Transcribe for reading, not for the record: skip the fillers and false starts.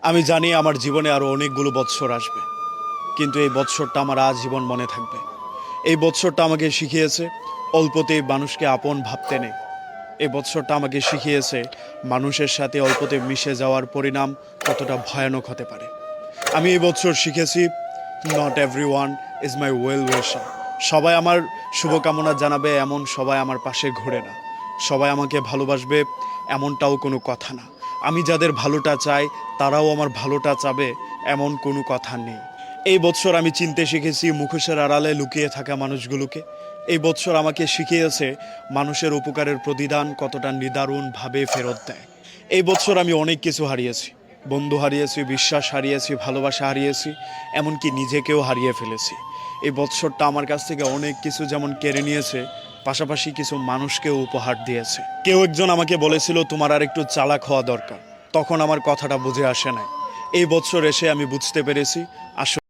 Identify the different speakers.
Speaker 1: আমি জানি আমার জীবনে আরও অনেকগুলো বৎসর আসবে, কিন্তু এই বৎসরটা আমার আজীবন মনে থাকবে। এই বৎসরটা আমাকে শিখিয়েছে অল্পতেই মানুষকে আপন ভাবতে নেই। এই বৎসরটা আমাকে শিখিয়েছে মানুষের সাথে অল্পতে মিশে যাওয়ার পরিণাম কতটা ভয়ানক হতে পারে। আমি এই বৎসর শিখেছি not every one is my well উইশার। সবাই আমার শুভকামনা জানাবে এমন সবাই আমার পাশে ঘোরে না। সবাই আমাকে ভালোবাসবে এমনটাও কোনো কথা না। আমি যাদের ভালোটা চাই তারাও আমার ভালোটা চাবে এমন কোনো কথা নেই। এই বৎসর আমি চিনতে শিখেছি মুখোশের আড়ালে লুকিয়ে থাকা মানুষগুলোকে। এই বৎসর আমাকে শিখিয়েছে মানুষের উপকারের প্রতিদান কতটা নিদারুণভাবে ফেরত দেয়। এই বৎসর আমি অনেক কিছু হারিয়েছি। বন্ধু হারিয়েছি, বিশ্বাস হারিয়েছি, ভালোবাসা হারিয়েছি, এমনকি নিজেকেও হারিয়ে ফেলেছি। এই বৎসরটা আমার কাছ থেকে অনেক কিছু যেমন কেড়ে নিয়েছে, পাশাপাশি কিছু মানুষকেও উপহার দিয়েছে। কেউ একজন আমাকে বলেছিল তোমার আর একটু চালাক হওয়া দরকার। তখন আমার কথাটা বুঝে আসে নাই। এই বৎসর এসে আমি বুঝতে পেরেছি আসলে